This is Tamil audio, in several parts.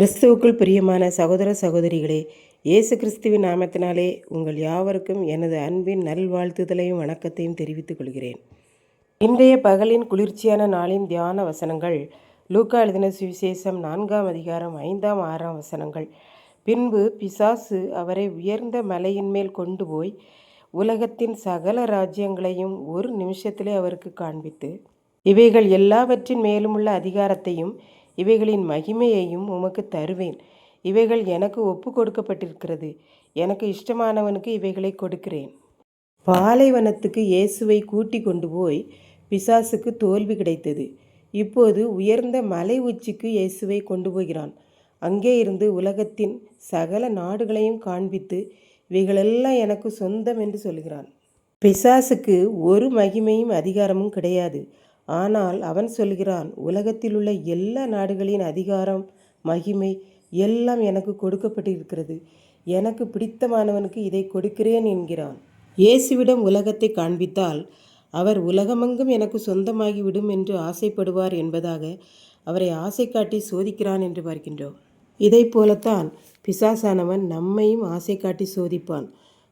கிறிஸ்துவுக்குள் பிரியமான சகோதர சகோதரிகளே, இயேசு கிறிஸ்துவின் நாமத்தினாலே உங்கள் யாவருக்கும் எனது அன்பின் நல்வாழ்த்துதலையும் வணக்கத்தையும் தெரிவித்துக் கொள்கிறேன். இன்றைய பகலின் குளிர்ச்சியான நாளின் தியான வசனங்கள் லூக்கா எழுதின சுவிசேஷம் 4ஆம் அதிகாரம் 5ஆம் 6ஆம் வசனங்கள். பின்பு பிசாசு அவரை உயர்ந்த மலையின் மேல் கொண்டு போய் உலகத்தின் சகல ராஜ்யங்களையும் ஒரு நிமிஷத்திலே அவருக்கு காண்பித்து, இவைகள் எல்லாவற்றின் மேலுமுள்ள அதிகாரத்தையும் இவைகளின் மகிமையையும் உமக்கு தருவேன். இவைகள் எனக்கு ஒப்பு கொடுக்கப்பட்டிருக்கிறது. எனக்கு இஷ்டமானவனுக்கு இவைகளை கொடுக்கிறேன். பாலைவனத்துக்கு இயேசுவை கூட்டி கொண்டு போய் பிசாசுக்கு தோல்வி கிடைத்தது. இப்போது உயர்ந்த மலை உச்சிக்கு இயேசுவை கொண்டு போகிறான். அங்கே இருந்து உலகத்தின் சகல நாடுகளையும் காண்பித்து, இவைகளெல்லாம் எனக்கு சொந்தம் என்று சொல்கிறான். பிசாசுக்கு ஒரு மகிமையும் அதிகாரமும் கிடையாது. ஆனால் அவன் சொல்கிறான், உலகத்தில் உள்ள எல்லா நாடுகளின் அதிகாரம், மகிமை எல்லாம் எனக்கு கொடுக்கப்பட்டிருக்கிறது. எனக்கு பிடித்தமானவனுக்கு இதை கொடுக்கிறேன் என்கிறான். இயேசுவிடம் உலகத்தை காண்பித்தால் அவர் உலகமெங்கும் எனக்கு சொந்தமாகிவிடும் என்று ஆசைப்படுவார் என்பதாக அவரை ஆசை காட்டி சோதிக்கிறான் என்று பார்க்கின்றோம். இதை போலத்தான் பிசாசானவன் நம்மையும் ஆசை காட்டி சோதிப்பான்.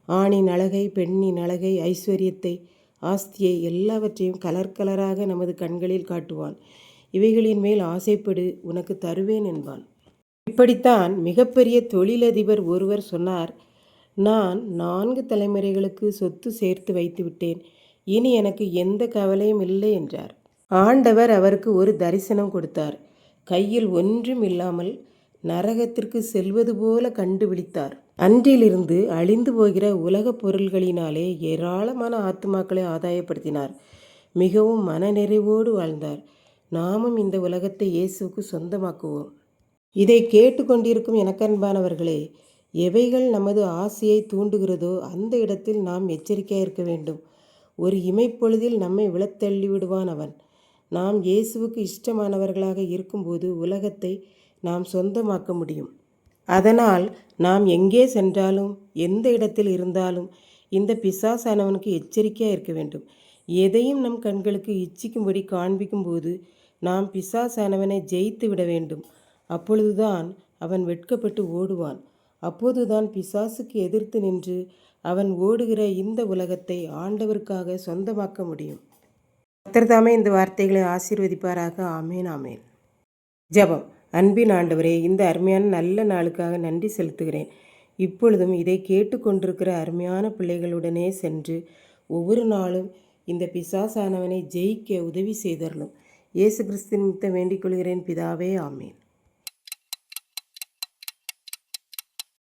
ஆணின் அழகை, பெண்ணின் அழகை, ஐஸ்வர்யத்தை, ஆஸ்தியை எல்லாவற்றையும் கலர் கலராக நமது கண்களில் காட்டுவான். இவைகளின் மேல் ஆசைப்படு, உனக்கு தருவேன் என்பான். இப்படித்தான் மிகப்பெரிய தொழிலதிபர் ஒருவர் சொன்னார், நான் 4 தலைமுறைகளுக்கு சொத்து சேர்த்து வைத்து விட்டேன், இனி எனக்கு எந்த கவலையும் இல்லை என்றார். ஆண்டவர் அவருக்கு ஒரு தரிசனம் கொடுத்தார். கையில் ஒன்றும் இல்லாமல் நரகத்திற்கு செல்வது போல கண்டுபிடித்தார். அன்றிலிருந்து அழிந்து போகிற உலகப் பொருள்களினாலே ஏராளமான ஆத்துமாக்களை ஆதாயப்படுத்தினார். மிகவும் மனநிறைவோடு வாழ்ந்தார். நாமும் இந்த உலகத்தை இயேசுவுக்கு சொந்தமாக்குவோம். இதை கேட்டுக்கொண்டிருக்கும் எனக்கன்பானவர்களே, எவைகள் நமது ஆசையை தூண்டுகிறதோ அந்த இடத்தில் நாம் எச்சரிக்கையாக இருக்க வேண்டும். ஒரு இமைப்பொழுதில் நம்மை விழத்தள்ளி விடுவான் அவன். நாம் இயேசுவுக்கு இஷ்டமானவர்களாக இருக்கும்போது உலகத்தை நாம் சொந்தமாக்க முடியும். அதனால் நாம் எங்கே சென்றாலும் எந்த இடத்தில் இருந்தாலும் இந்த பிசாசானவனுக்கு எச்சரிக்கையாக இருக்க வேண்டும். எதையும் நம் கண்களுக்கு இச்சிக்கும்படி காண்பிக்கும்போது நாம் பிசாசானவனை ஜெயித்து விட வேண்டும். அப்பொழுதுதான் அவன் வெட்கப்பட்டு ஓடுவான். அப்போதுதான் பிசாசுக்கு எதிர்த்து நின்று அவன் ஓடுகிற இந்த உலகத்தை ஆண்டவருக்காக சொந்தமாக்க முடியும். கர்த்தர் தாமே இந்த வார்த்தைகளை ஆசீர்வதிப்பாராக. ஆமேன், ஆமேன். ஜெபம். அன்பின் ஆண்டவரே, இந்த அருமையான நல்ல நாளுக்காக நன்றி செலுத்துகிறேன். இப்பொழுதும் இதை கேட்டுக்கொண்டிருக்கிற அருமையான பிள்ளைகளுடனே சென்று ஒவ்வொரு நாளும் இந்த பிசாசானவனை ஜெயிக்க உதவி செய்தரலும். இயேசு கிறிஸ்து நிமித்தம் வேண்டிக் கொள்கிறேன் பிதாவே, ஆமேன்.